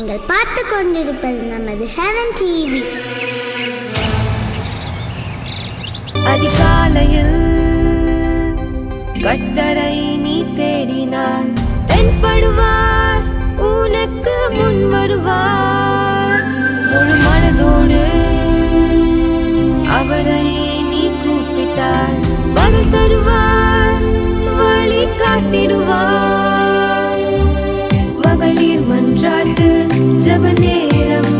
நீங்கள் பார்த்து கொண்டிருப்பது நமது ஹெவன் டிவி. அதிகாலையில் கர்த்தரை நீ தேடினார், தென்படுவார், உனக்கு முன் வருவார். முழு மனதோடு அவரை நீ கூப்பிட்டார், பதில் தருவார், வழி காட்டிடுவார். மகளிர் மன்றாட்டு ஜெப நேரம்,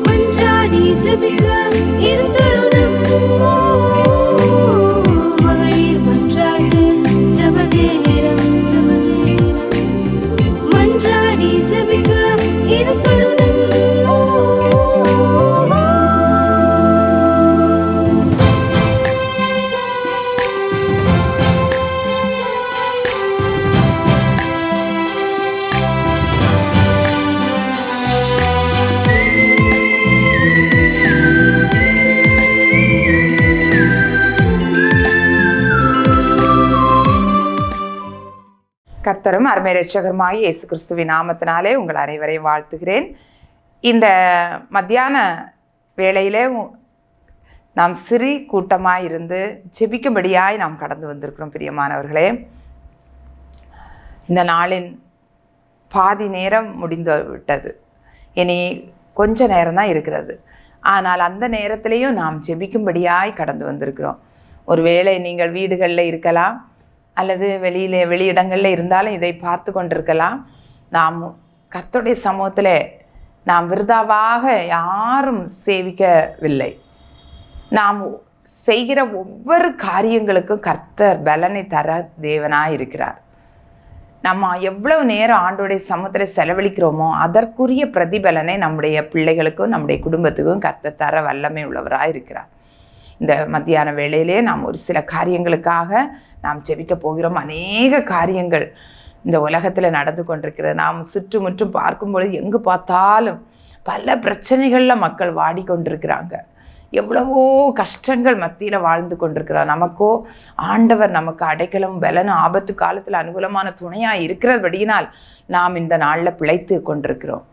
மன்றாடி ஜெபிக்க இரு தருணம். மகளிர் மன்றாட்டு ஜெப நேரம், மன்றாடி ஜெபிக்க இரு தருணம். கர்த்தரும் அருமை இரட்சகருமாகிய இயேசு கிறிஸ்துவின் நாமத்தினாலே உங்கள் அனைவரையும் வாழ்த்துகிறேன். இந்த மத்தியான வேளையிலே நாம் சிறு கூட்டமாய் இருந்து ஜெபிக்கும்படியாய் நாம் கடந்து வந்திருக்கிறோம். பிரியமானவர்களே, இந்த நாளின் பாதி நேரம் முடிந்து விட்டது. இனி கொஞ்ச நேரம்தான் இருக்கிறது. ஆனால் அந்த நேரத்திலையும் நாம் ஜெபிக்கும்படியாய் கடந்து வந்திருக்கிறோம். ஒருவேளை நீங்கள் வீடுகளில் இருக்கலாம், அல்லது வெளியிடங்களில் இருந்தாலும் இதை பார்த்து கொண்டிருக்கலாம். நாம் கர்த்தருடைய சமூகத்தில் நாம் விருதாவாக யாரும் சேவிக்கவில்லை. நாம் செய்கிற ஒவ்வொரு காரியங்களுக்கும் கர்த்தர் பலனை தர தேவனாக இருக்கிறார். நம்ம எவ்வளவு நேரம் ஆண்டோடைய சமூகத்தில் செலவழிக்கிறோமோ அதற்குரிய பிரதிபலனை நம்முடைய பிள்ளைகளுக்கும் நம்முடைய குடும்பத்துக்கும் கர்த்தர் தர வல்லமை உள்ளவராக இருக்கிறார். இந்த மத்தியான வேளையிலே நாம் ஒரு சில காரியங்களுக்காக நாம் ஜெபிக்க போகிறோம். அநேக காரியங்கள் இந்த உலகத்தில் நடந்து கொண்டிருக்கிறது. நாம் சுற்றுமுற்றும் பார்க்கும்பொழுது எங்கு பார்த்தாலும் பல பிரச்சனைகளில் மக்கள் வாடிக்கொண்டிருக்கிறாங்க. எவ்வளவோ கஷ்டங்கள் மத்தியில் வாழ்ந்து கொண்டிருக்கிறார். நமக்கோ ஆண்டவர் நமக்கு அடைக்கலம் பலனும் ஆபத்து காலத்தில் அனுகூலமான துணையாக இருக்கிறபடியினால் நாம் இந்த நாளில் பிழைத்து கொண்டிருக்கிறோம்.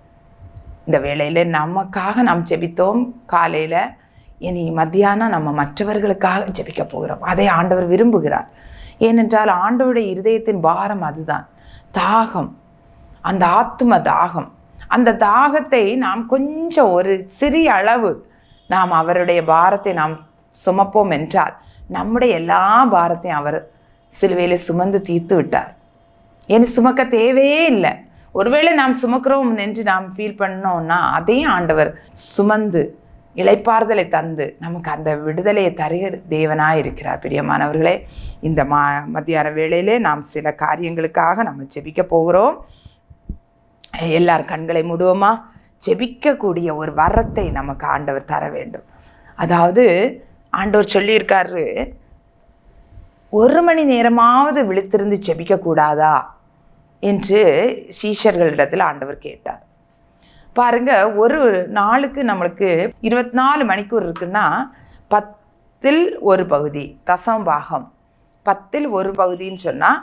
இந்த வேளையில் நமக்காக நாம் ஜெபித்தோம் காலையில். இனி மத்தியானம் நம்ம மற்றவர்களுக்காக ஜெபிக்க போகிறோம். அதை ஆண்டவர் விரும்புகிறார். ஏனென்றால் ஆண்டவருடைய இருதயத்தின் பாரம் அதுதான், தாகம், அந்த ஆத்தும தாகம். அந்த தாகத்தை நாம் கொஞ்சம் ஒரு சிறிய அளவு நாம் அவருடைய பாரத்தை நாம் சுமப்போம் என்றால் நம்முடைய எல்லா பாரத்தையும் அவர் சிலுவையில் சுமந்து தீர்த்து விட்டார். ஏன்னு சுமக்க தேவையே இல்லை. ஒருவேளை நாம் சுமக்கிறோம் என்று நாம் ஃபீல் பண்ணோம்னா அதையும் ஆண்டவர் சுமந்து இளைப்பாறுதலை தந்து நமக்கு அந்த விடுதலையை தருகிற தேவனாக இருக்கிறார். பிரியமானவர்களே, இந்த மத்தியான வேளையிலே நாம் சில காரியங்களுக்காக நம்ம ஜெபிக்க போகிறோம். எல்லார் கண்களை மூடுவோமா? ஜெபிக்கக்கூடிய ஒரு வரத்தை நமக்கு ஆண்டவர் தர வேண்டும். அதாவது ஆண்டவர் சொல்லியிருக்காரு, 1 மணி நேரமாவது விழித்திருந்து ஜெபிக்கக்கூடாதா என்று சீஷர்களிடத்தில் ஆண்டவர் கேட்டார். பாருங்க, ஒரு நாளுக்கு நம்மளுக்கு 24 மணிக்கூர் இருக்குன்னா 10ல் 1 பகுதி தசமபாகம், 10ல் 1 பகுதின்னு சொன்னால்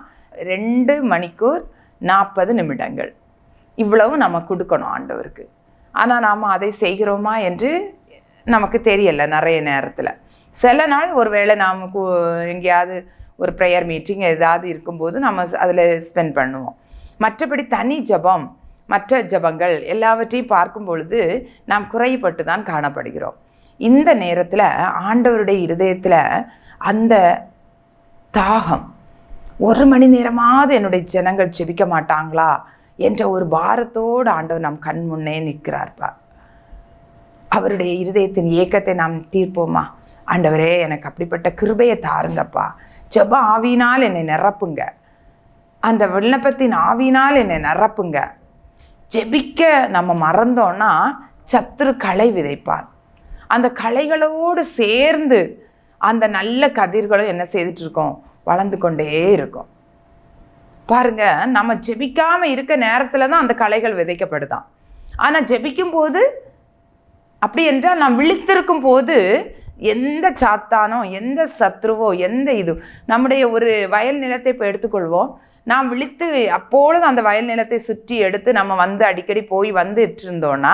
2 மணிக்கூர் 40 நிமிடங்கள். இவ்வளவு நம்ம கொடுக்கணும் ஆண்டவருக்கு. ஆனால் நாம் அதை செய்கிறோமா என்று நமக்கு தெரியலை. நிறைய நேரத்தில் சில நாள் ஒருவேளை நமக்கு எங்கேயாவது ஒரு ப்ரேயர் மீட்டிங் ஏதாவது இருக்கும்போது நம்ம அதில் ஸ்பெண்ட் பண்ணுவோம். மற்றபடி தனி ஜபம், மற்ற ஜபங்கள் எல்லாவற்றையும் பார்க்கும் பொழுது நாம் குறைபட்டு தான் காணப்படுகிறோம். இந்த நேரத்தில் ஆண்டவருடைய இருதயத்தில் அந்த தாகம், 1 மணி நேரமாவது என்னுடைய ஜனங்கள் ஜெபிக்க மாட்டாங்களா என்ற ஒரு பாரத்தோடு ஆண்டவர் நம் கண் முன்னே நிற்கிறார்ப்பா. அவருடைய இருதயத்தின் ஏக்கத்தை நாம் தீர்ப்போமா? ஆண்டவரே, எனக்கு அப்படிப்பட்ட கிருபையை தாருங்கப்பா. ஜெப ஆவியினால் என்னை நிரப்புங்க, அந்த விண்ணப்பத்தின் ஆவியினால் என்னை நிரப்புங்க. ஜெபிக்க நம்ம மறந்தோன்னா சத்துரு களை விதைப்பான். அந்த களைகளோடு சேர்ந்து அந்த நல்ல கதிர்களும் என்ன செய்துட்டு இருக்கோம்? வளர்ந்து கொண்டே இருக்கும். பாருங்க, நம்ம ஜெபிக்காமல் இருக்க நேரத்தில் தான் அந்த களைகள் விதைக்கப்படுதான். ஆனால் ஜெபிக்கும்போது அப்படி என்றால் நாம் விழித்திருக்கும் போது எந்த சாத்தானோ, எந்த சத்ருவோ, எந்த இது நம்முடைய ஒரு வயல் நிலத்தை இப்போ எடுத்துக்கொள்வோம். நாம் விழித்து அப்பொழுது அந்த வயல் நிலத்தை சுற்றி எடுத்து நம்ம வந்து அடிக்கடி போய் வந்துட்டு இருந்தோன்னா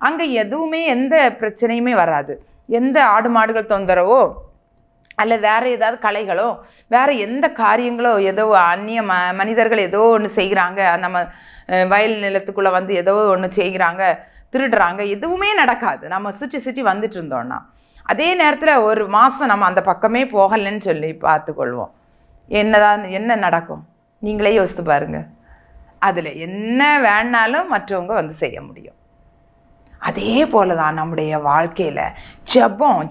அங்கே எதுவுமே எந்த பிரச்சனையுமே வராது. எந்த ஆடு மாடுகள் தொந்தரவோ அல்ல வேறு ஏதாவது கலைகளோ வேறு எந்த காரியங்களோ ஏதோ அந்நிய மனிதர்கள் ஏதோ ஒன்று செய்கிறாங்க, நம்ம வயல் நிலத்துக்குள்ளே வந்து ஏதோ ஒன்று செய்கிறாங்க, திருடுறாங்க, எதுவுமே நடக்காது நம்ம சுற்றி சுற்றி வந்துட்டு இருந்தோன்னா. அதே நேரத்தில் ஒரு மாதம் நம்ம அந்த பக்கமே போகலைன்னு சொல்லி பார்த்துக்கொள்வோம். என்ன நடக்கும் நீங்களே யோசித்து பாருங்கள். அதில் என்ன வேணாலும் மற்றவங்க வந்து செய்ய முடியும். அதே போல தான் நம்முடைய வாழ்க்கையில்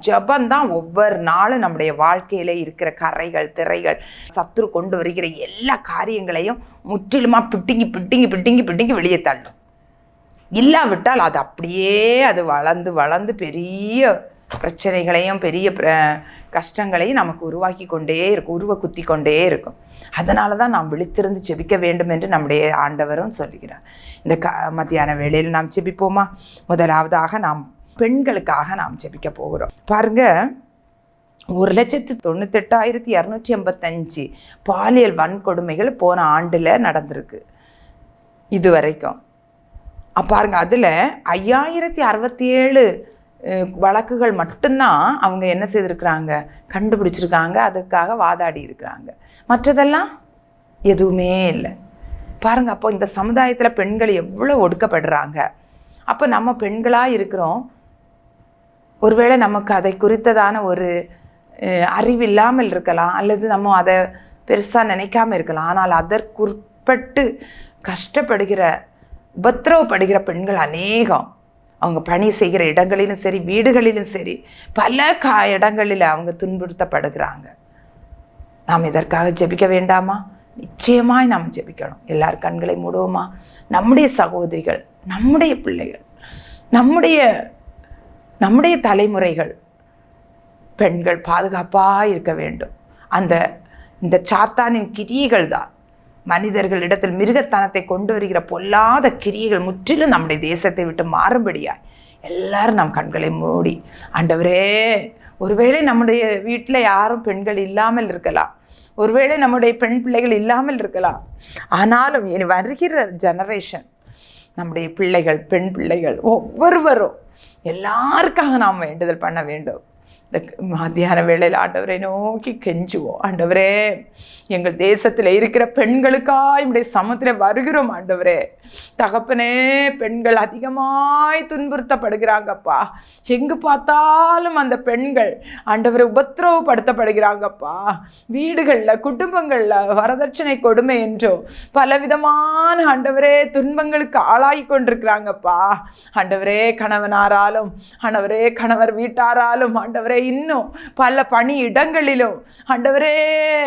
ஜெபந்தான் ஒவ்வொரு நாளும் நம்முடைய வாழ்க்கையில் இருக்கிற கரைகள் திரைகள் சத்துரு கொண்டு வருகிற எல்லா காரியங்களையும் முற்றிலுமாக பிட்டிங்கி வெளியே தள்ளும். இல்லாவிட்டால் அது அப்படியே அது வளர்ந்து பெரிய பிரச்சனைகளையும் பெரிய கஷ்டங்களையும் நமக்கு உருவாக்கி கொண்டே இருக்கும், குத்தி கொண்டே இருக்கும். அதனால தான் நாம் விழித்திருந்து ஜெபிக்க வேண்டும் என்று நம்முடைய ஆண்டவரும் சொல்லுகிறார். இந்த மத்தியான வேளையில் நாம் ஜெபிப்போமா? முதலாவதாக நாம் பெண்களுக்காக நாம் ஜெபிக்க போகிறோம். பாருங்கள், 1,98,285 பாலியல் வன்கொடுமைகள் போன ஆண்டில் நடந்திருக்கு இதுவரைக்கும். பாருங்க, அதில் 5,067 வழக்குகள் மட்டும்தான் அவங்க என்ன செய்திருக்கிறாங்க, கண்டுபிடிச்சிருக்காங்க, அதுக்காக வாதாடி இருக்கிறாங்க. மற்றதெல்லாம் எதுவுமே இல்லை. பாருங்கள், அப்போ இந்த சமுதாயத்தில் பெண்கள் எவ்வளோ ஒடுக்கப்படுறாங்க. அப்போ நம்ம பெண்களாக இருக்கிறோம், ஒருவேளை நமக்கு அதை குறித்ததான ஒரு அறிவு இல்லாமல் இருக்கலாம், அல்லது நம்ம அதை பெருசாக நினைக்காமல் இருக்கலாம். ஆனால் அதற்குட்பட்டு கஷ்டப்படுகிற உபத்திரவப்படுகிற பெண்கள் அநேகம். அவங்க பணி செய்கிற இடங்களிலும் சரி, வீடுகளிலும் சரி, பல இடங்களில் அவங்க துன்புறுத்தப்படுகிறாங்க. நாம் இதற்காக ஜெபிக்க வேண்டாமா? நிச்சயமாய் நாம் ஜெபிக்கணும். எல்லார் கண்களை மூடுவோமா? நம்முடைய சகோதரிகள், நம்முடைய பிள்ளைகள், நம்முடைய தலைமுறைகள், பெண்கள் பாதுகாப்பாக இருக்க வேண்டும். இந்த சாத்தானின் கிரியைகள் தான் மனிதர்களிடத்தில் மிருகத்தனத்தை கொண்டு வருகிற பொல்லாத கிரியைகள் முற்றிலும் நம்முடைய தேசத்தை விட்டு மாறும்படியாய் எல்லாரும் நம் கண்களை மூடி, ஆண்டவரே, ஒருவேளை நம்முடைய வீட்டில் யாரும் பெண்கள் இல்லாமல் இருக்கலாம், ஒருவேளை நம்முடைய பெண் பிள்ளைகள் இல்லாமல் இருக்கலாம். ஆனாலும் இனி வருகிற ஜெனரேஷன், நம்முடைய பிள்ளைகள், பெண் பிள்ளைகள் ஒவ்வொருவரும் எல்லாருக்காக நாம் வேண்டுதல் பண்ண வேண்டும். இந்த மத்தியான வேளையில் ஆண்டவரை நோக்கி கெஞ்சுவோம். ஆண்டவரே, எங்கள் தேசத்தில் இருக்கிற பெண்களுக்காக நம்முடைய சமத்தில் வருகிறோம். ஆண்டவரே, தகப்பனே, பெண்கள் அதிகமாய் துன்புறுத்தப்படுகிறாங்கப்பா. எங்கு பார்த்தாலும் அந்த பெண்கள் ஆண்டவரை உபத்திரவப்படுத்தப்படுகிறாங்கப்பா. வீடுகளில், குடும்பங்களில் வரதட்சணை கொடுமை என்றோ பலவிதமான ஆண்டவரே துன்பங்களுக்கு ஆளாகி கொண்டிருக்கிறாங்கப்பா. ஆண்டவரே, கணவனாராலும், ஆண்டவரே கணவர் வீட்டாராலும், ஆண்டவரே இன்னும் பல பணி இடங்களிலும், ஆண்டவரே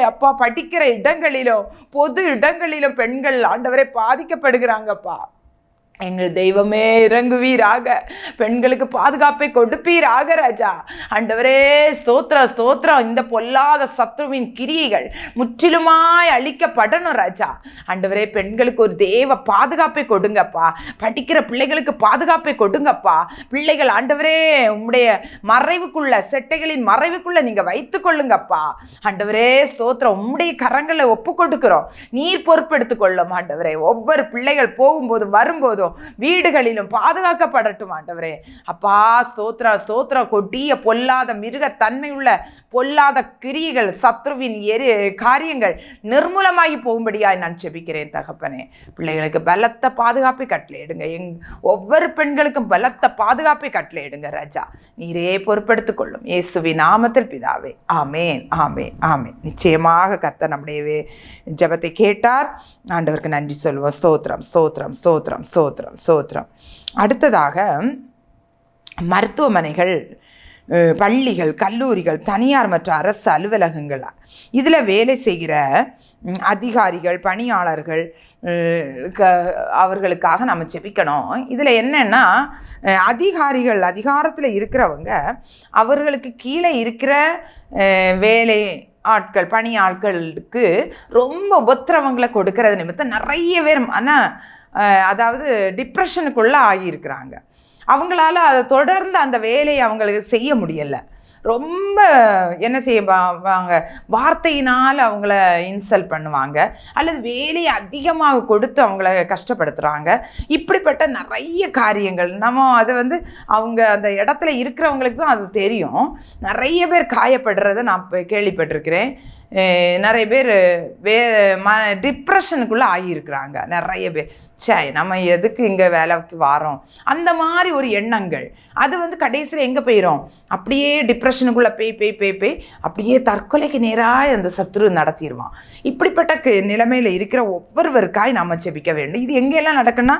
அப்பா படிக்கிற இடங்களிலும் பொது இடங்களிலும் பெண்கள் ஆண்டவரே பாதிக்கப்படுகிறாங்கப்பா. எங்கள் தெய்வமே, இறங்குவீராக, பெண்களுக்கு பாதுகாப்பை கொடுப்பீராக ராஜா. ஆண்டவரே, ஸ்தோத்திரம் ஸ்தோத்திரம். இந்த பொல்லாத சத்ருவின் கிரியைகள் முற்றிலுமாய் அழிக்கப்படணும் ராஜா. ஆண்டவரே, பெண்களுக்கு ஒரு தேவ பாதுகாப்பை கொடுங்கப்பா. படிக்கிற பிள்ளைகளுக்கு பாதுகாப்பை கொடுங்கப்பா. பிள்ளைகள் ஆண்டவரே உம்முடைய மறைவுக்குள்ள, செட்டைகளின் மறைவுக்குள்ள நீங்க வைத்து கொள்ளுங்கப்பா. ஆண்டவரே ஸ்தோத்திரம். உம்முடைய கரங்களை ஒப்பு கொடுக்கிறோம், நீர் பொறுப்பெடுத்துக் கொள்ளும் ஆண்டவரே. ஒவ்வொரு பிள்ளைகள் போகும்போது வரும்போதும் வீடுகளிலும் பாதுகாக்கப்படட்டும் ஆண்டவரே. அப்பா ஸ்தோத்திரம் ஸ்தோத்திரம். கொடிய பொல்லாத மிருகத்தன்மை உள்ள பொல்லாத கிரியைகள், சத்ருவின் காரியங்கள் நிர்மூலமாகி போகும்படியாய் நான் ஜெபிக்கிறேன் தகப்பனே. பிள்ளைகளுக்கு பலத்த பாதுகாப்பை கட்டளையிடுங்க. ஒவ்வொரு பெண்களுக்கும் பலத்த பாதுகாப்பை கட்டளையிடுங்க ராஜா. நீரே பொறுப்பெடுத்துக் கொள்ளும் இயேசுவின் நாமத்தில் பிதாவே. ஆமேன் ஆமேன் ஆமேன். நிச்சயமாக கர்த்தர் நம்முடைய ஜெபத்தை கேட்டார். ஆண்டவருக்கு நன்றி சொல்வோம். ஸ்தோத்திரம் ஸ்தோத்திரம் ஸ்தோத்திரம் ஸ்தோத்திரம் ஸ்தோத்திரம். அடுத்ததாக மருத்துவமனைகள், பள்ளிகள், கல்லூரிகள், தனியார் மற்றும் அரசு அலுவலகங்கள், இதில் வேலை செய்கிற அதிகாரிகள், பணியாளர்கள், அவர்களுக்காக நம்ம ஜெபிக்கணும். இதில் என்னென்னா, அதிகாரிகள், அதிகாரத்தில் இருக்கிறவங்க அவர்களுக்கு கீழே இருக்கிற வேலை ஆட்கள், பணி ஆட்களுக்கு ரொம்ப உபத்திரவங்களை கொடுக்கறது நிமித்தம் நிறைய பேர் அதாவது டிப்ரெஷனுக்குள்ளே ஆகியிருக்கிறாங்க. அவங்களால அதை தொடர்ந்து அந்த வேலையை அவங்களுக்கு செய்ய முடியலை. ரொம்ப என்ன செய்வாங்க, வார்த்தையினால் அவங்கள இன்சல்ட் பண்ணுவாங்க, அல்லது வேலையை அதிகமாக கொடுத்து அவங்கள கஷ்டப்படுத்துகிறாங்க. இப்படிப்பட்ட நிறைய காரியங்கள் நம்ம அது அவங்க அந்த இடத்துல இருக்கிறவங்களுக்கு தான் அது தெரியும். நிறைய பேர் காயப்படுறதை நான் கேள்விப்பட்டிருக்கிறேன். நிறைய பேர் டிப்ரெஷனுக்குள்ளே ஆகியிருக்கிறாங்க. நிறைய பேர் நம்ம எதுக்கு இங்கே வேலைக்கு வாரோம் அந்த மாதிரி ஒரு எண்ணங்கள் அது கடைசியில் எங்கே போயிடும், அப்படியே டிப்ரெஷனுக்குள்ளே போய் அப்படியே தற்கொலைக்கு நேராக அந்த சத்ரு நடத்திடுவான். இப்படிப்பட்ட நிலைமையில் இருக்கிற ஒவ்வொருவருக்காய் நாம் ஜெபிக்க வேண்டும். இது எங்கெல்லாம் நடக்குன்னா,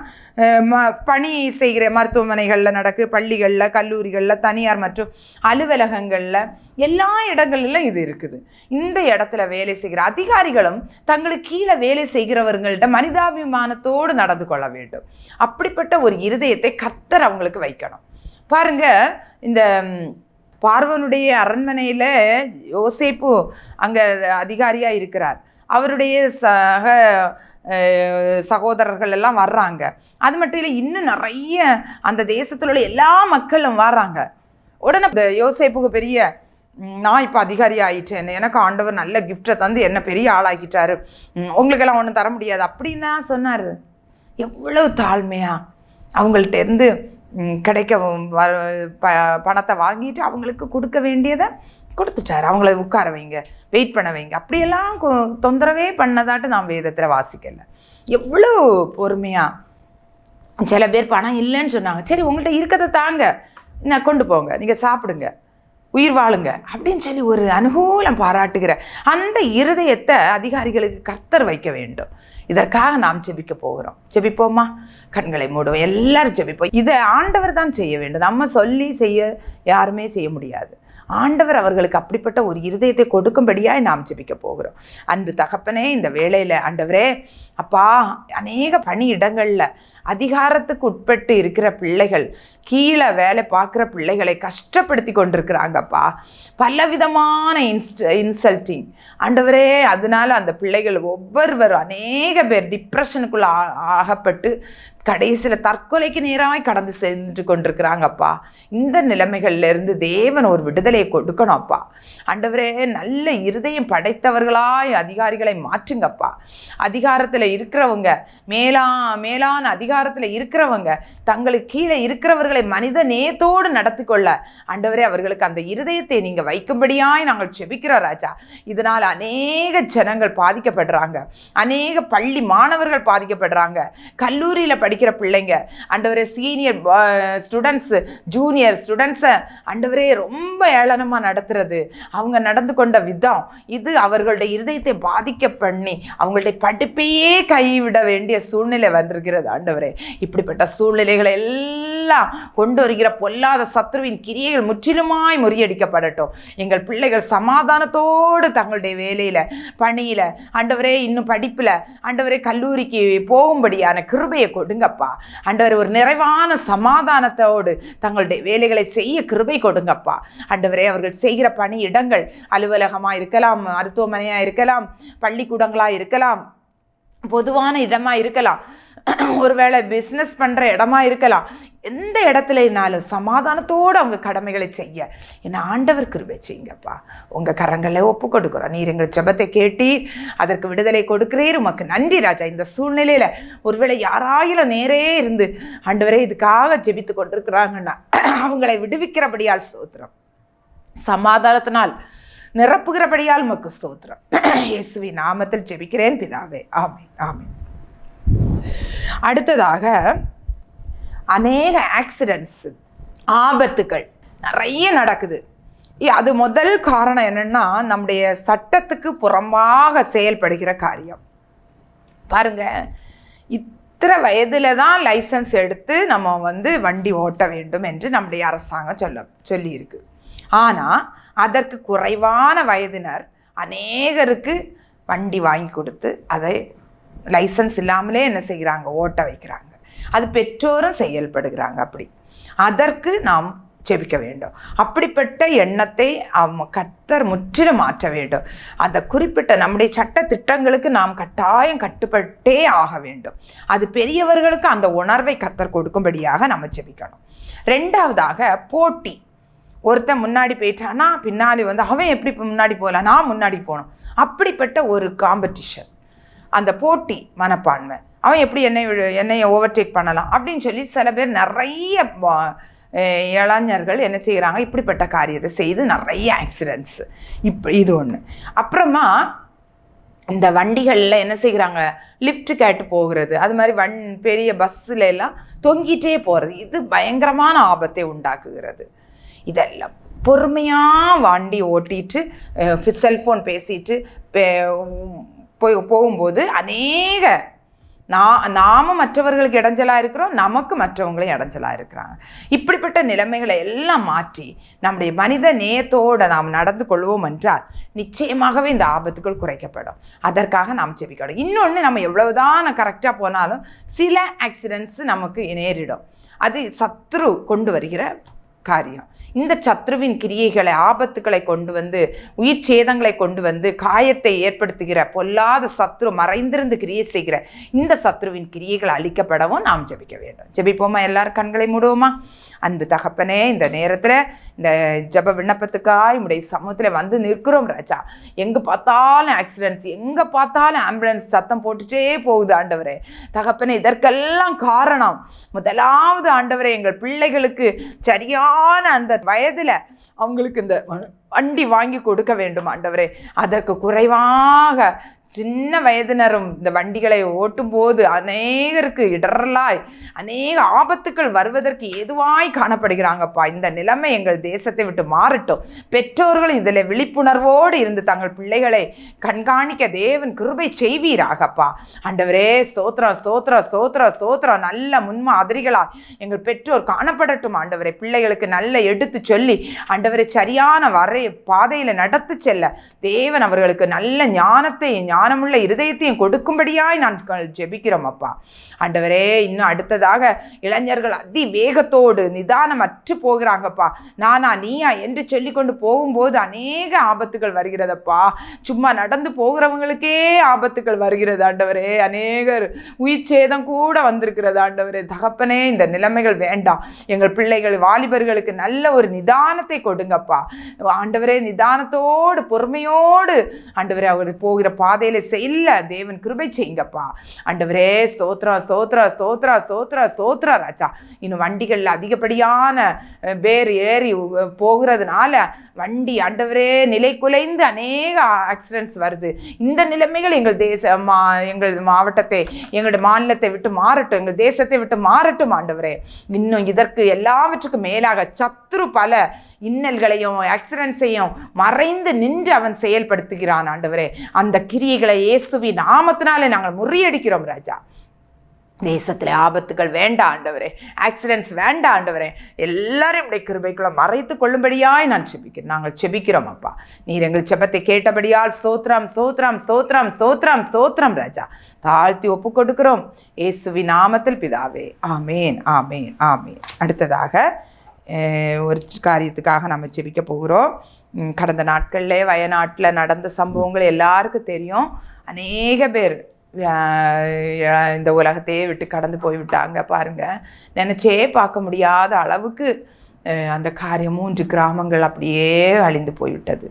பணி செய்கிற மருத்துவமனைகளில் நடக்கு, பள்ளிகளில், கல்லூரிகளில், தனியார் மற்றும் அலுவலகங்களில், எல்லா இடங்களிலும் இது இருக்குது. இந்த இடத்துல வேலை செய்கிற அதிகாரிகளும் தங்களுக்கு கீழே வேலை செய்கிறவர்கள்ட்ட மனிதாபிமானத்தோடு நடந்து கொள்ள வேண்டும். அப்படிப்பட்ட ஒரு இருதயத்தை கர்த்தர் அவங்களுக்கு வைக்கணும். பாருங்க, இந்த பார்வோனுடைய அரண்மனையில் யோசேப்பு அங்கே அதிகாரியாக இருக்கிறார். அவருடைய சகோதரர்கள் எல்லாம் வர்றாங்க. அது மட்டும் இல்லை, இன்னும் நிறைய அந்த தேசத்தில் உள்ள எல்லா மக்களும் வர்றாங்க. உடனே இந்த யோசேப்புக்கு பெரிய, நான் இப்போ அதிகாரி ஆகிட்டேன், எனக்கு ஆண்டவர் நல்ல கிஃப்டை தந்து என்ன பெரிய ஆளாக்கிட்டாரு, உங்களுக்கெல்லாம் ஒன்றும் தர முடியாது அப்படின்னா சொன்னார். எவ்வளவு தாழ்மையாக அவங்கள்ட்ட இருந்து கிடைக்க பணத்தை வாங்கிட்டு அவங்களுக்கு கொடுக்க வேண்டியதை கொடுத்துட்டார். அவங்கள உட்கார வைங்க, வெயிட் பண்ண வைங்க, அப்படியெல்லாம் தொந்தரவே பண்ணதாட்டு நான் வேதத்தில் வாசிக்கலை. எவ்வளோ பொறுமையாக. சில பேர் பணம் இல்லைன்னு சொன்னாங்க, சரி உங்கள்கிட்ட இருக்கிறத தாங்க, நான் கொண்டு போங்க, நீங்கள் சாப்பிடுங்க, உயிர் வாழுங்க அப்படின்னு சொல்லி ஒரு அனுகூலம் பாராட்டுகிற அந்த இருதயத்தை அதிகாரிகளுக்கு கர்த்தர் வைக்க வேண்டும். இதற்காக நாம் ஜெபிக்க போகிறோம். ஜெபிப்போமா? கண்களை மூடுவோம், எல்லாரும் ஜெபிப்போம். இதை ஆண்டவர் தான் செய்ய வேண்டும். நம்ம சொல்லி செய்ய யாருமே செய்ய முடியாது. ஆண்டவர் அவர்களுக்கு அப்படிப்பட்ட ஒரு இருதயத்தை கொடுக்கும்படியாக நாம் ஜெபிக்க போகிறோம். அன்பு தகப்பனே, இந்த வேளையில் ஆண்டவரே அப்பா, அநேக பணியிடங்களில் அதிகாரத்துக்கு உட்பட்டு இருக்கிற பிள்ளைகள், கீழே வேலை பார்க்குற பிள்ளைகளை கஷ்டப்படுத்தி கொண்டிருக்கிறாங்கப்பா. பலவிதமான இன்சல்ட்டிங் ஆண்டவரே, அதனால அந்த பிள்ளைகள் ஒவ்வொருவரும் அநேக பேர் டிப்ரெஷனுக்குள்ளே ஆகப்பட்டு கடைசியில் தற்கொலைக்கு நேராக கடந்து சென்று கொண்டிருக்கிறாங்கப்பா. இந்த நிலைமைகள்லேருந்து தேவன் ஒரு விடுதலையை கொடுக்கணும் அப்பா. ஆண்டவரே, நல்ல இருதயம் படைத்தவர்களாய் அதிகாரிகளை மாற்றுங்கப்பா. அதிகாரத்தில் இருக்கிறவங்க, மேலான அதிகாரத்தில் இருக்கிறவங்க தங்களுக்கு கீழே இருக்கிறவர்களை மனித நேயத்தோடு நடத்தி கொள்ள ஆண்டவரே அவர்களுக்கு அந்த இருதயத்தை நீங்கள் வைக்கும்படியாய் நாங்கள் செபிக்கிறோம் ராஜா. இதனால் அநேக ஜனங்கள் பாதிக்கப்படுறாங்க, அநேக பள்ளி மாணவர்கள் பாதிக்கப்படுறாங்க, கல்லூரியில் படிக்கிற பிள்ளைங்க ஆண்டவரே, சீனியர் ஸ்டூடெண்ட்ஸ், ஜூனியர் ஸ்டூடெண்ட்ஸை ஆண்டவரே ரொம்ப ஏளனமாக நடத்துறது, அவங்க நடந்து கொண்ட விதம், இது அவர்களுடைய இருதயத்தை பாதிக்க பண்ணி அவங்களுடைய படிப்பையே கைவிட வேண்டிய சூழ்நிலை வந்திருக்கிறது ஆண்டவரே. இப்படிப்பட்ட சூழ்நிலைகளை எல்லாம் கொண்டு வருகிற பொல்லாத சத்ருவின் கிரியைகள் முற்றிலுமாய் முறியடிக்கப்படட்டும். எங்கள் பிள்ளைகள் சமாதானத்தோடு தங்களுடைய வேலையில், பணியில் ஆண்டவரே, இன்னும் படிப்பில் ஆண்டவரே, கல்லூரிக்கு போகும்படியான கிருபையை கொடுங்கப்பா. ஆண்டவரே, ஒரு நிறைவான சமாதானத்தோடு தங்களுடைய வேலைகளை செய்ய கிருபை கொடுங்கப்பா. ஆண்டவரே, அவர்கள் செய்கிற பணி இடங்கள் அலுவலகமாக இருக்கலாம், மருத்துவமனையாக இருக்கலாம், பள்ளிக்கூடங்களாக இருக்கலாம், பொதுவான இடமாக இருக்கலாம், ஒருவேளை பிஸ்னஸ் பண்ணுற இடமா இருக்கலாம். எந்த இடத்துலனாலும் சமாதானத்தோடு அவங்க கடமைகளை செய்ய என்ன ஆண்டவர் கிருபை செய்யுங்கப்பா. உங்கள் கரங்களை ஒப்பு கொடுக்குறோம். நீர் எங்கள் ஜெபத்தை கேட்டி அதற்கு விடுதலை கொடுக்கிறீர். உமக்கு நன்றி ராஜா. இந்த சூழ்நிலையில் ஒருவேளை யாராயிலும் நேரே இருந்து ஆண்டவரே இதுக்காக ஜெபித்து கொண்டிருக்கிறாங்கன்னா அவங்களை விடுவிக்கிறபடியால் ஸ்தோத்திரம், சமாதானத்தினால் நிரப்புகிறபடியால் உமக்கு ஸ்தோத்திரம். இயேசுவின் நாமத்தில் ஜெபிக்கிறேன் பிதாவே, ஆமென், ஆமென். அடுத்ததாக அநேக ஆக்சிடென்ட்ஸ், ஆபத்துகள் நிறைய நடக்குது. அது முதல் காரணம் என்னென்னா, நம்முடைய சட்டத்துக்கு புறம்பாக செயல்படுகிற காரியம். பாருங்க, இத்தனை வயதில் தான் லைசன்ஸ் எடுத்து நம்ம வண்டி ஓட்ட வேண்டும் என்று நம்முடைய அரசாங்கம் சொல்லியிருக்கு. ஆனால் அதற்கு குறைவான வயதினர் அநேகருக்கு வண்டி வாங்கி கொடுத்து அதை லைசன்ஸ் இல்லாமலே என்ன செய்கிறாங்க, ஓட்ட வைக்கிறாங்க. அது பெற்றோரும் செயல்படுகிறாங்க. அப்படி அதற்கு நாம் ஜெபிக்க வேண்டும். அப்படிப்பட்ட எண்ணத்தை கர்த்தர் முற்றிலும் மாற்ற வேண்டும். அந்த குறிப்பிட்ட நம்முடைய சட்ட திட்டங்களுக்கு நாம் கட்டாயம் கட்டுப்பட்டே ஆக வேண்டும். அது பெரியவர்களுக்கு அந்த உணர்வை கர்த்தர் கொடுக்கும்படியாக நம்ம ஜெபிக்கணும். ரெண்டாவதாக போட்டி. ஒருத்தன் முன்னாடி போயிட்டான்னா பின்னாடி வந்து அவன் எப்படி முன்னாடி போகலாம், நான் முன்னாடி போகணும். அப்படிப்பட்ட ஒரு காம்படிஷன், அந்த போட்டி மனப்பான்மை. அவன் எப்படி என்னையை ஓவர்டேக் பண்ணலாம் அப்படின்னு சொல்லி சில பேர் நிறைய இளைஞர்கள் என்ன செய்கிறாங்க, இப்படிப்பட்ட காரியத்தை செய்து நிறைய ஆக்சிடென்ட்ஸு. இது ஒன்று. அப்புறமா இந்த வண்டிகளில் என்ன செய்கிறாங்க, லிஃப்ட் கேட்டு போகிறது, அது மாதிரி பெரிய பஸ்ஸில் எல்லாம் தொங்கிட்டே போகிறது. இது பயங்கரமான ஆபத்தை உண்டாக்குகிறது. இதெல்லாம் பொறுமையாக வண்டி ஓட்டிட்டு செல்ஃபோன் பேசிட்டு போகும்போது அநேக நாமும் மற்றவர்களுக்கு இடைஞ்சலாக இருக்கிறோம், நமக்கு மற்றவங்களும் இடைஞ்சலாக இருக்கிறாங்க. இப்படிப்பட்ட நிலைமைகளை எல்லாம் மாற்றி நம்முடைய மனித நேயத்தோடு நாம் நடந்து கொள்வோம் என்றால் நிச்சயமாகவே இந்த ஆபத்துகள் குறைக்கப்படும். அதற்காக நாம் ஜெபிக்கணும். இன்னொன்று, நம்ம எவ்வளவுதான் கரெக்டாக போனாலும் சில ஆக்சிடென்ட்ஸ் நமக்கு நேரிடும். அது சத்ரு கொண்டு வருகிற காரியம். இந்த சத்ருவின் கிரியைகளை, ஆபத்துக்களை கொண்டு வந்து, உயிர் சேதங்களை கொண்டு வந்து, காயத்தை ஏற்படுத்துகிற பொல்லாத சத்ரு, மறைந்திருந்து கிரியை செய்கிற இந்த சத்ருவின் கிரியைகள் அழிக்கப்படவும் நாம் ஜெபிக்க வேண்டும். ஜெபிப்போமா? எல்லாரும் கண்களை மூடுவோமா? அன்பு தகப்பனே, இந்த நேரத்தில் இந்த ஜெப விண்ணப்பத்துக்காய் உடைய சமூகத்தில் வந்து நிற்கிறோம் ராஜா. எங்கே பார்த்தாலும் ஆக்சிடென்ட்ஸ், எங்கே பார்த்தாலும் ஆம்புலன்ஸ் சத்தம் போட்டுட்டே போகுது ஆண்டவரே. தகப்பனே, இதற்கெல்லாம் காரணம் முதலாவது ஆண்டவரே, எங்கள் பிள்ளைகளுக்கு சரியான அந்த வயதில் அவங்களுக்கு இந்த வண்டி வாங்கி கொடுக்க வேண்டும் ஆண்டவரே. அதற்கு குறைவாக சின்ன வயதினரும் இந்த வண்டிகளை ஓட்டும்போது அநேகருக்கு இடரலாய் அநேக ஆபத்துக்கள் வருவதற்கு ஏதுவாய் காணப்படுகிறாங்கப்பா. இந்த நிலைமை எங்கள் தேசத்தை விட்டு மாறட்டும். பெற்றோர்கள் இதில் விழிப்புணர்வோடு இருந்து தங்கள் பிள்ளைகளை கண்காணிக்க தேவன் கிருபை செய்வீராகப்பா. ஆண்டவரே, ஸ்தோத்திரம் ஸ்தோத்திரம் ஸ்தோத்திரம் ஸ்தோத்திரம். நல்ல முன்மாதிரிகளாய் எங்கள் பெற்றோர் காணப்படட்டும் ஆண்டவரே. பிள்ளைகளுக்கு நல்ல எடுத்து சொல்லி ஆண்டவரை சரியான பாதையில் நடத்து செல்ல தேவன் அவர்களுக்கு நல்ல ஞானமுள்ள இருதயத்தையும் கொடுக்கும்படியாய் நான் ஜெபிக்கிறோம் அப்பா. ஆண்டவரே, இன்னும் அடுத்ததாக இளைஞர்கள் அதிவேகத்தோடு நிதானமற்று போகிறாங்கப்பா. நானா நீயா என்று சொல்லி கொண்டு போகும்போது அநேக ஆபத்துகள் வருகிறதப்பா. சும்மா நடந்து போகிறவங்களுக்கே ஆபத்துகள் வருகிறது ஆண்டவரே. அநேகர் உயிர் சேதம் கூட வந்திருக்கிறது ஆண்டவரே. தகப்பனே, இந்த நிலைமைகள் வேண்டாம். எங்கள் பிள்ளைகள் வாலிபர்களுக்கு நல்ல ஒரு நிதானத்தை கொடுங்கப்பா ஆண்டவரே. நிதானத்தோடு பொறுமையோடு ஆண்டவரே அவர் போகிற பாதையில் செய்யல தேவன் கிருபை செய்யுங்கப்பா ஆண்டவரே. ஸ்தோத்ரா ஸ்தோத்ரா ஸ்தோத்ரா ஸ்தோத்ரா ஸ்தோத்ரா ராஜா. இன்னும் வண்டிகளில் அதிகப்படியான பேர் ஏறி போகிறதுனால வண்டி ஆண்டவரே நிலை குலைந்து அநேக ஆக்சிடென்ட்ஸ் வருது. இந்த நிலைமைகள் எங்கள் எங்கள் மாவட்டத்தை, எங்களுடைய மாநிலத்தை விட்டு மாறட்டும், எங்கள் தேசத்தை விட்டு மாறட்டும் ஆண்டவரே. இன்னும் இதற்கு எல்லாவற்றுக்கும் மேலாக சத்ரு பல இன்னல்களையும் ஆக்சிடென்ட்ஸையும் மறைந்து நின்று அவன் செயல்படுத்துகிறான் ஆண்டவரே. அந்த கிரியைகளை இயேசுவின் நாமத்தினாலே நாங்கள் முறியடிக்கிறோம் ராஜா. தேசத்தில் ஆபத்துகள் வேண்டாம் ஆண்டவரே, ஆக்சிடென்ட்ஸ் வேண்டாம் ஆண்டவரே. எல்லாரும் உடைய கிருபைக்குள்ள மறைத்து கொள்ளும்படியாய் நாங்கள் செபிக்கிறோம் அப்பா. நீர் எங்கள் செபத்தை கேட்டபடியால் ஸ்தோத்திரம் ஸ்தோத்திரம் ஸ்தோத்திரம் ஸ்தோத்திரம் ஸ்தோத்திரம் ராஜா. தாழ்த்தி ஒப்பு கொடுக்கிறோம் இயேசுவின் நாமத்தில் பிதாவே. ஆமேன் ஆமேன் ஆமேன். அடுத்ததாக ஒரு காரியத்துக்காக நம்ம செபிக்க போகிறோம். கடந்த நாட்களில் வயநாட்டில் நடந்த சம்பவங்கள் எல்லாருக்கும் தெரியும். அநேக பேர் இந்த உலகத்தையே விட்டு கடந்து போய்விட்டாங்க பாருங்கள். நினச்சே பார்க்க முடியாத அளவுக்கு அந்த காரியம் 3 கிராமங்கள் அப்படியே அழிந்து போய்விட்டது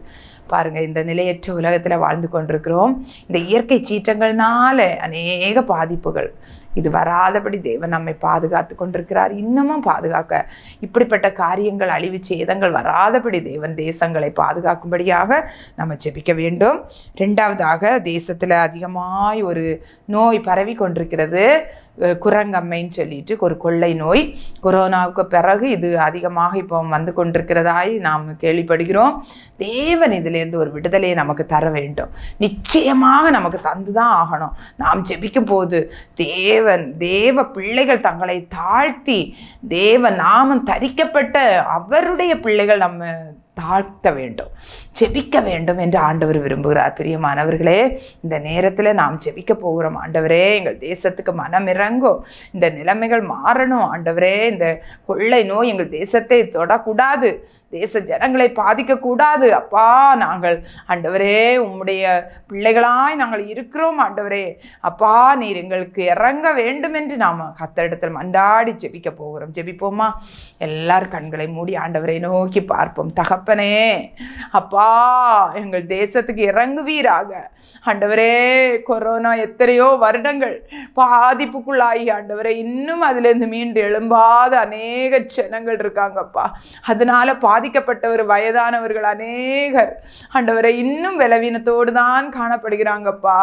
பாருங்கள். இந்த நிலையற்ற உலகத்தில் வாழ்ந்து கொண்டிருக்கிறோம். இந்த இயற்கை சீற்றங்கள்னால அநேக பாதிப்புகள். இது வராதபடி தேவன் நம்மை பாதுகாத்து கொண்டிருக்கிறார், இன்னமும் பாதுகாக்க. இப்படிப்பட்ட காரியங்கள், அழிவு சேதங்கள் வராதபடி தேவன் தேசங்களை பாதுகாக்கும்படியாக நம்ம ஜெபிக்க வேண்டும். 2வதாக, தேசத்தில் அதிகமாய் ஒரு நோய் பரவி கொண்டிருக்கிறது, குரங்கம்மைன்னு சொல்லிட்டு ஒரு கொள்ளை நோய். கொரோனாவுக்கு பிறகு இது அதிகமாக இப்போ வந்து கொண்டிருக்கிறதாய் நாம் கேள்விப்படுகிறோம். தேவன் இதிலேருந்து ஒரு விடுதலையை நமக்கு தர வேண்டும். நிச்சயமாக நமக்கு தந்து தான் ஆகணும். நாம் ஜெபிக்கும் போது தேவ பிள்ளைகள் தங்களை தாழ்த்தி தேவ நாமம் தரிக்கப்பட்ட அவருடைய பிள்ளைகள் நம்ம தாழ்த்த வேண்டும், ஜெபிக்க வேண்டும் என்று ஆண்டவர் விரும்புகிறார். பிரியமானவர்களே, இந்த நேரத்தில் நாம் ஜெபிக்க போகிறோம். ஆண்டவரே, எங்கள் தேசத்துக்கு மனம் இறங்கும், இந்த நிலைமைகள் மாறணும். ஆண்டவரே, இந்த கொள்ளை நோய் எங்கள் தேசத்தை தொடக்கூடாது, தேச ஜனங்களை பாதிக்கக்கூடாது. அப்பா, நாங்கள் ஆண்டவரே உம்முடைய பிள்ளைகளாய் நாங்கள் இருக்கிறோம். ஆண்டவரே அப்பா, நீர் எங்களுக்கு இறங்க வேண்டும் என்று நாம் கர்த்தரிடத்தில் மன்றாடி ஜெபிக்க போகிறோம். ஜெபிப்போமா? எல்லார் கண்களை மூடி ஆண்டவரை நோக்கி பார்ப்போம். தகப்பனே, அப்பா, எங்கள் தேசத்துக்கு இறங்குவீராக. ஆண்டவரே, கொரோனா எத்தனையோ வருடங்கள் பாதிப்புக்குள்ளாகி ஆண்டவரே இன்னும் அதிலிருந்து மீண்டு எழும்பாத அநேக ஜனங்கள் இருக்காங்கப்பா. அதனால பாதிக்கப்பட்டவர் வயதானவர்கள் அநேகர் ஆண்டவரை இன்னும் பலவீனத்தோடு தான் காணப்படுகிறாங்கப்பா.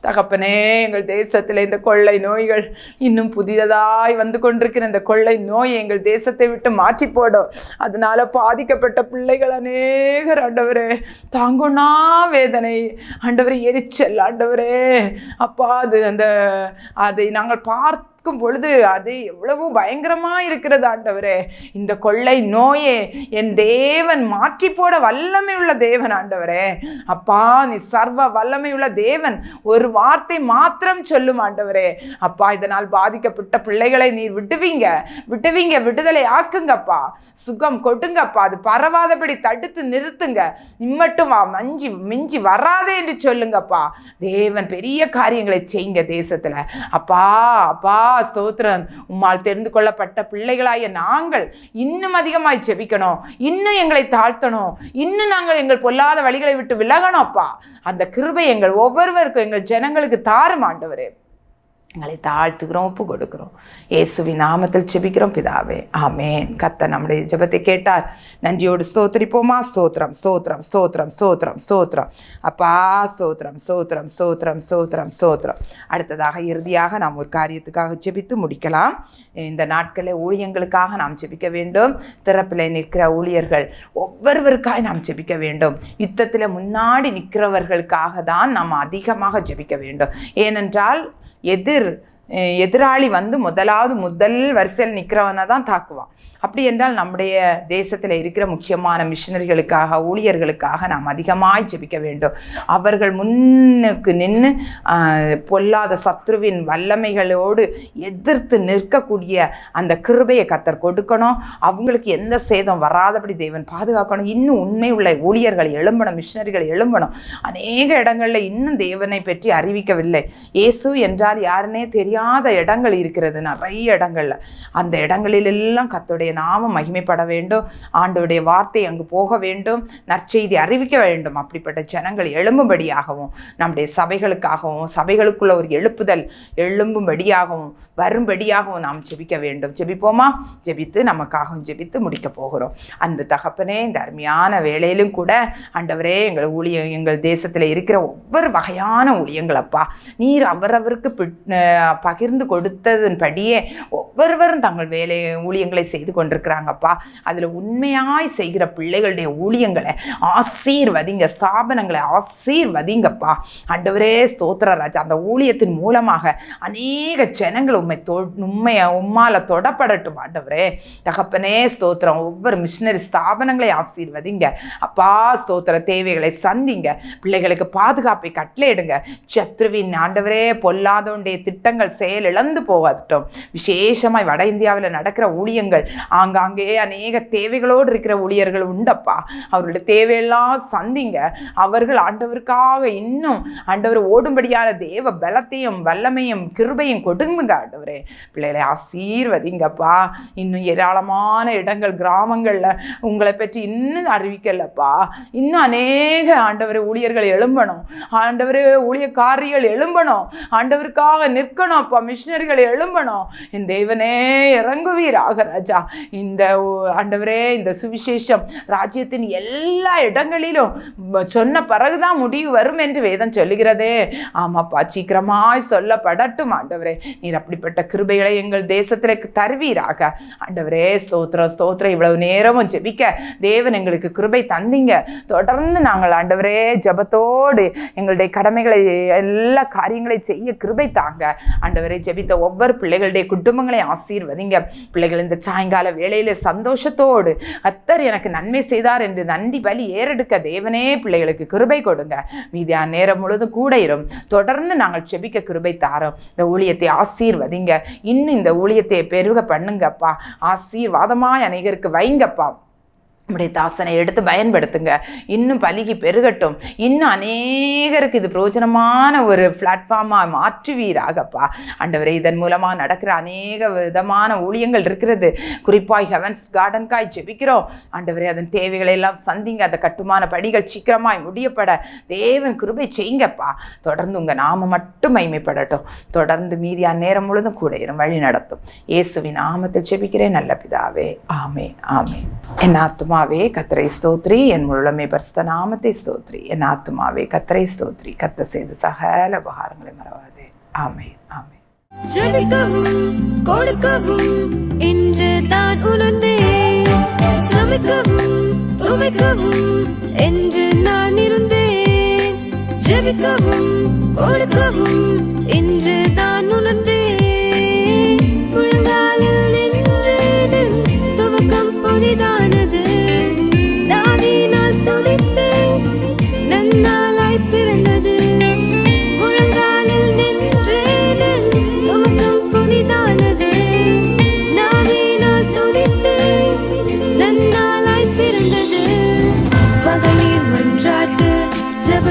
தகப்பனே, எங்கள் தேசத்தில் இந்த கொள்ளை நோய்கள் இன்னும் புதியதாய் வந்து கொண்டிருக்கிற இந்த கொள்ளை நோய் எங்கள் தேசத்தை விட்டு மாற்றி போடும். அதனால பாதிக்கப்பட்ட பிள்ளைகள் அநேகர் ஆண்டவரே தாங்குனா வேதனை, ஆண்டவரே எரிச்சல், ஆண்டவரே அப்பா, அதை நாங்கள் பார்க்கும் பொழுது அது எவ்வளவு பயங்கரமா இருக்கிறது. ஆண்டவரே, இந்த கொள்ளை நோயே என் தேவன் மாற்றி போட வல்லமை உள்ள தேவன். ஆண்டவரே அப்பா, நீ சர்வ வல்லமை உள்ள தேவன். ஒரு வார்த்தை மாத்திரம் சொல்லும் ஆண்டவரே. அப்பா, இதனால் பாதிக்கப்பட்ட பிள்ளைகளை நீர் விட்டுவீங்க, விடுதலை ஆக்குங்கப்பா, சுகம் கொடுங்கப்பா, அது பரவாதபடி தடுத்து நிறுத்துங்க. இம்மட்டும் மிஞ்சி வராதே என்று சொல்லுங்கப்பா. தேவன் பெரிய காரியங்களை செய்யுங்க தேசத்துல. அப்பா அப்பா, ஸ்தோத்திரம். உம்மால் தெரிந்து கொள்ளப்பட்ட பிள்ளைகளாய நாங்கள் இன்னும் அதிகமாய் ஜெபிக்கணும், இன்னும் எங்களை தாழ்த்தணும், இன்னும் நாங்கள் எங்கள் பொல்லாத வழிகளை விட்டு விலகணும். அப்பா, அந்த கிருபை எங்கள் ஒவ்வொருவருக்கும், எங்கள் ஜனங்களுக்கு தாரும் ஆண்டவரே. எங்களை தாழ்த்துக்கிறோம், ஒப்பு கொடுக்கிறோம். இயேசுவின் நாமத்தில் ஜெபிக்கிறோம் பிதாவே, ஆமேன். கர்த்தர் நம்முடைய ஜெபத்தை கேட்டார். நன்றியோடு ஸ்தோத்திரிப்போமா? ஸ்தோத்திரம், ஸ்தோத்திரம், ஸ்தோத்திரம், ஸ்தோத்திரம், ஸ்தோத்திரம். அப்பா, ஸ்தோத்திரம், ஸ்தோத்திரம், ஸ்தோத்திரம், ஸ்தோத்திரம், ஸ்தோத்திரம். அடுத்ததாக இறுதியாக நாம் ஒரு காரியத்துக்காக ஜெபித்து முடிக்கலாம். இந்த நாட்களில் ஊழியங்களுக்காக நாம் ஜெபிக்க வேண்டும். திறப்பில் நிற்கிற ஊழியர்கள் ஒவ்வொருவருக்காக நாம் ஜெபிக்க வேண்டும். யுத்தத்தில் முன்னாடி நிற்கிறவர்களுக்காக தான் நாம் அதிகமாக ஜெபிக்க வேண்டும். ஏனென்றால் எதிராளி வந்து முதல் வரிசையில் நிற்கிறவனை தான் தாக்குவான். அப்படி என்றால் நம்முடைய தேசத்தில் இருக்கிற முக்கியமான மிஷினரிகளுக்காக, ஊழியர்களுக்காக நாம் அதிகமாய் ஜெபிக்க வேண்டும். அவர்கள் முன்னுக்கு நின்று பொல்லாத சத்ருவின் வல்லமைகளோடு எதிர்த்து நிற்கக்கூடிய அந்த கிருபையை கர்த்தர் கொடுக்கணும். அவங்களுக்கு எந்த சேதம் வராதபடி தேவன் பாதுகாக்கணும். இன்னும் உண்மை உள்ள ஊழியர்கள் எழும்பணும், மிஷினரிகள் எழும்பணும். அநேக இடங்களில் இன்னும் தேவனை பற்றி அறிவிக்கவில்லை. இயேசு என்றால் யாருன்னே தெரியாத இடங்கள் இருக்கிறது, நிறைய இடங்கள்ல. அந்த இடங்களிலெல்லாம் கர்த்தருடைய நாமம் மகிமைப்பட வேண்டும். ஆண்டவருடைய வார்த்தை அங்கு போக வேண்டும், நற்செய்தி அறிவிக்க வேண்டும். அப்படிப்பட்ட ஜனங்கள் எழும்பும்படியாகவும், நம்முடைய சபைகளுக்காகவும், சபைகளுக்குள்ள ஒரு எழும்பும்படியாகவும் வரும்படியாகவும் நாம் ஜெபிக்க வேண்டும். ஜெபிப்போமா? ஜெபித்து நமக்காகவும் ஜெபித்து முடிக்க போகிறோம். அன்பு தகப்பனே, இந்த அருமையான வேளையிலும் கூட ஆண்டவரே, எங்கள் தேசத்தில் இருக்கிற ஒவ்வொரு வகையான ஊழியங்களப்பா, நீர் அவரவருக்கு பகிர்ந்து கொடுத்ததன்படியே ஒவ்வொருவரும் தங்கள் ஊழியங்களை செய்து கொண்டிருக்கிறாங்கப்பா. அதில் உண்மையாய் செய்கிற பிள்ளைகளுடைய ஊழியங்களை ஆசீர்வதிங்க, ஸ்தாபனங்களை ஆசீர்வதிங்கப்பா. ஆண்டவரே ஸ்தோத்திர ராஜா, அந்த ஊழியத்தின் மூலமாக அநேக ஜனங்கள் உம்மால தொடப்படட்டும். ஆண்டவரே தகப்பனே ஸ்தோத்திரம். ஒவ்வொரு மிஷினரி ஸ்தாபனங்களை ஆசீர்வதிங்க அப்பா. ஸ்தோத்திர தேவைகளை சந்திங்க, பிள்ளைகளுக்கு பாதுகாப்பை கட்டளையிடுங்க. சத்ருவின் ஆண்டவரே பொல்லாதோடைய திட்டங்கள் செயல் இழந்து போகாதட்டும். விசேஷமாய் வட இந்தியாவில் நடக்கிற ஊழியங்கள், ஆங்காங்கே அநேக தேவைகளோடு இருக்கிற ஊழியர்கள் உண்டப்பா. அவர்களுடைய தேவையெல்லாம் சந்திங்க. அவர்கள் ஆண்டவருக்காக இன்னும் ஆண்டவர் ஓடும்படியான தேவ பலத்தையும் வல்லமையும் கிருபையும் கொடுங்க ஆண்டவரே. பிள்ளைகளை ஆசீர்வதிங்கப்பா. இன்னும் ஏராளமான இடங்கள், கிராமங்களில் உங்களை பற்றி இன்னும் அறிவிக்கலப்பா. இன்னும் அநேக ஆண்டவர் ஊழியர்கள் எழும்பணும், ஆண்டவர் ஊழியக்காரிகள் எழும்பணும், ஆண்டவருக்காக நிற்கணும் அப்பா. மிஷினரிகள் எழும்பணும். என் தேவனே இறங்குவீராக ராஜா. இந்த ஆண்டவரே, இந்த சுவிசேஷம் ராஜ்யத்தின் எல்லா இடங்களிலும் சொன்ன பிறகுதான் முடிவு வரும் என்று வேதம் சொல்லுகிறதே. ஆமாப்பா, சீக்கிரமாய் சொல்லப்படட்டும் ஆண்டவரே. நீர் அப்படிப்பட்ட கிருபைகளை எங்கள் தேசத்தில் தருவீராக ஆண்டவரே. ஸ்தோத்திரம், ஸ்தோத்திரம். இவ்வளவு நேரமும் ஜெபிக்க தேவன் எங்களுக்கு கிருபை தந்தீங்க. தொடர்ந்து நாங்கள் ஆண்டவரே ஜெபத்தோடு எங்களுடைய கடமைகளை, எல்லா காரியங்களை செய்ய கிருபை தாங்க ஆண்டவரே. ஜெபித்த ஒவ்வொரு பிள்ளைகளுடைய குடும்பங்களை ஆசீர்வதிங்க. பிள்ளைகள் இந்த சாயங்கால கால வேளையில சந்தோஷத்தோடு கர்த்தர் எனக்கு நன்மை செய்தார் என்று நன்றி பலி ஏறெடுக்க தேவனே பிள்ளைகளுக்கு கிருபை கொடுங்க. மீதியான நேரம் முழுதும் கூட இரும். தொடர்ந்து நாங்கள் செபிக்க கிருபை தாரோம். இந்த ஊழியத்தை ஆசீர்வதிங்க. இன்னும் இந்த ஊழியத்தை பெருக பண்ணுங்கப்பா. ஆசீர்வாதமாய் அநேகருக்கு வைங்கப்பா. நம்முடைய தாசனை எடுத்து பயன்படுத்துங்க. இன்னும் பலிகி பெருகட்டும். இன்னும் அநேகருக்கு இது பிரயோஜனமான ஒரு பிளாட்ஃபார்மாக மாற்றுவீராகப்பா. ஆண்டவரே, இதன் மூலமாக நடக்கிற அநேக விதமான ஊழியங்கள் இருக்கிறது. குறிப்பாய் ஹெவன்ஸ் கார்டன்காய் ஜெபிக்கிறோம். ஆண்டவரே, அதன் தேவைகளை எல்லாம் சந்திங்க. அந்த கட்டுமான படிகள் சீக்கிரமாய் முடியப்பட தேவன் கிருபை செய்யுங்கப்பா. தொடர்ந்து உங்கள் நாம மட்டும் மகிமைப்படட்டும். தொடர்ந்து மீதியான நேரம் முழுதும் கூட வழி நடத்தும். இயேசுவின் நாமத்தில் ஜெபிக்கிறேன் நல்ல பிதாவே. ஆமென், ஆமென். என் ஆத்துமா கர்த்தரை ஸ்தோத்ரி, என் முழுமே பரிசுத்த நாமத்தை ஸ்தோத்ரி. என் ஆத்துமாவே கர்த்தரை ஸ்தோத்ரி. கர்த்தர் செய்த சகல உபகாரங்களை மறவாதே. ஆமென், ஆமென். ஜெபிக்கவும் கொடுக்கவும் என்று தான் உணர்ந்தேன். சமைக்கவும் துவைக்கவும் என்று நான் இருந்தேன். ஜெபிக்கவும் கொடுக்கவும் என்று தான் உணர்ந்தேன். முழங்காலில் நின்றேன். துவக்கம் புதிதானது. நன்னாளாய் பிறந்தது. முழங்காலில் நின்றேன். துவக்கம் புதிதானது. நாவினால் துதித்தேன். நன்னாளாய் பிறந்தது. மகளிர் மன்றாட்டு ஜெப